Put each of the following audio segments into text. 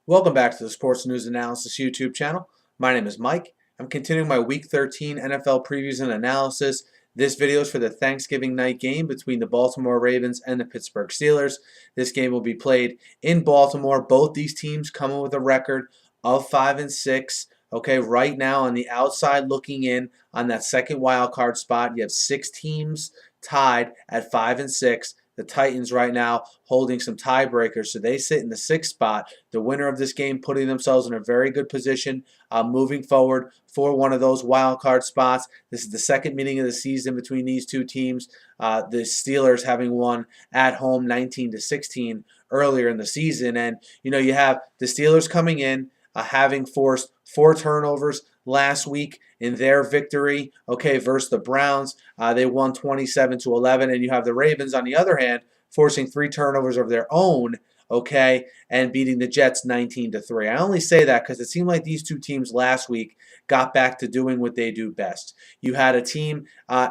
Welcome back to the Sports News Analysis YouTube channel. My name is Mike. I'm continuing my Week 13 NFL previews and analysis. This video is for the Thanksgiving night game between the Baltimore Ravens and the Pittsburgh Steelers. This game will be played in Baltimore. Both these teams coming with a record of 5-6. Okay, right now on the outside looking in on that second wild card spot, you have 6 teams tied at 5-6. The Titans right now holding some tiebreakers, so they sit in the 6th spot. The winner of this game putting themselves in a very good position moving forward for one of those wild card spots. This is the second meeting of the season between these two teams. The Steelers having won at home 19-16 earlier in the season, and you have the Steelers coming in having forced 4 turnovers last week in their victory, versus the Browns. They won 27-11, and you have the Ravens, on the other hand, forcing 3 turnovers of their own, and beating the Jets 19-3. I only say that because it seemed like these two teams last week got back to doing what they do best. You had a team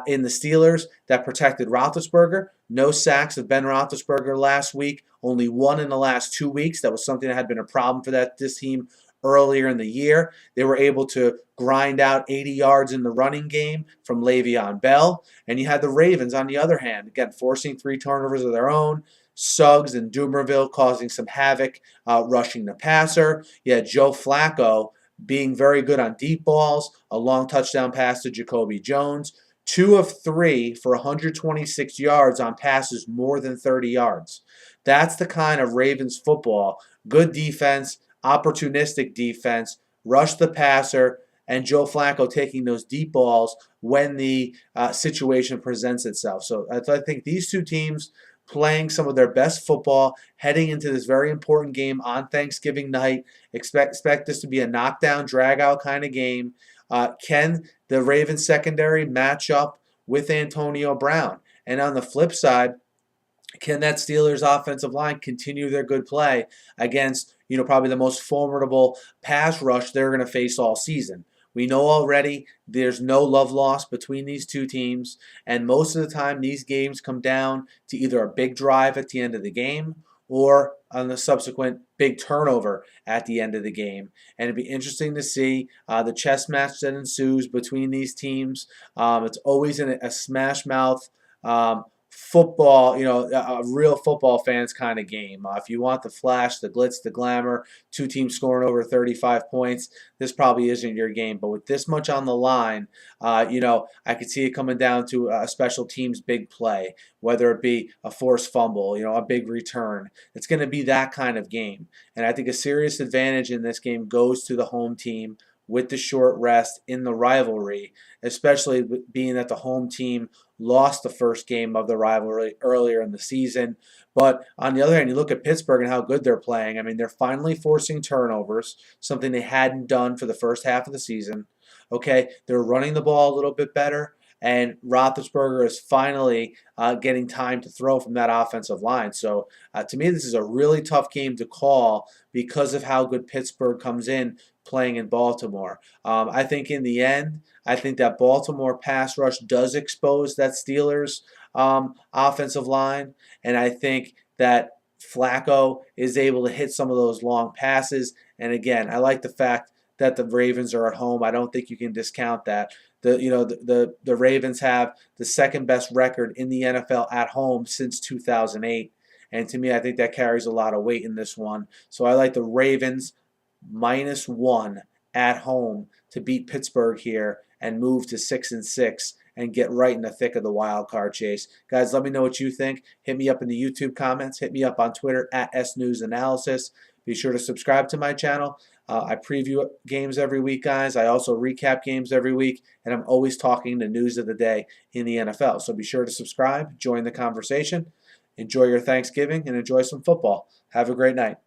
in the Steelers that protected Roethlisberger. No sacks of Ben Roethlisberger last week. Only 1 in the last 2 weeks. That was something that had been a problem for this team earlier in the year. They were able to grind out 80 yards in the running game from Le'Veon Bell. And you had the Ravens, on the other hand, again, forcing 3 turnovers of their own. Suggs and Dumerville causing some havoc, rushing the passer. You had Joe Flacco being very good on deep balls, a long touchdown pass to Jacoby Jones. 2 of 3 for 126 yards on passes more than 30 yards. That's the kind of Ravens football. Good defense, opportunistic defense, rush the passer, and Joe Flacco taking those deep balls when the situation presents itself. So I think these two teams playing some of their best football heading into this very important game on Thanksgiving night. Expect this to be a knockdown, drag-out kind of game. Can the Ravens secondary match up with Antonio Brown? And on the flip side, can that Steelers offensive line continue their good play against, probably the most formidable pass rush they're going to face all season? We know already there's no love lost between these two teams, and most of the time these games come down to either a big drive at the end of the game or on the subsequent big turnover at the end of the game. And it'd be interesting to see the chess match that ensues between these teams. It's always in a smash mouth football, a real football fans kind of game. If you want the flash, the glitz, the glamour, 2 teams scoring over 35 points, this probably isn't your game. But with this much on the line, I could see it coming down to a special teams big play, whether it be a forced fumble, a big return. It's going to be that kind of game. And I think a serious advantage in this game goes to the home team with the short rest in the rivalry, especially being that the home team lost the first game of the rivalry earlier in the season. But on the other hand, you look at Pittsburgh and how good they're playing. I mean, they're finally forcing turnovers, something they hadn't done for the first half of the season. They're running the ball a little bit better, and Roethlisberger is finally getting time to throw from that offensive line. So to me, this is a really tough game to call because of how good Pittsburgh comes in playing in Baltimore. I think in the end, I think that Baltimore pass rush does expose that Steelers offensive line, and I think that Flacco is able to hit some of those long passes. And again, I like the fact that the Ravens are at home. I don't think you can discount that. The Ravens have the second best record in the NFL at home since 2008. And to me, I think that carries a lot of weight in this one. So I like the Ravens -1 at home to beat Pittsburgh here and move to 6-6 and get right in the thick of the wild card chase. Guys, let me know what you think. Hit me up in the YouTube comments. Hit me up on Twitter at @SNewsAnalysis. Be sure to subscribe to my channel. I preview games every week, guys. I also recap games every week, and I'm always talking the news of the day in the NFL. So be sure to subscribe, join the conversation, enjoy your Thanksgiving, and enjoy some football. Have a great night.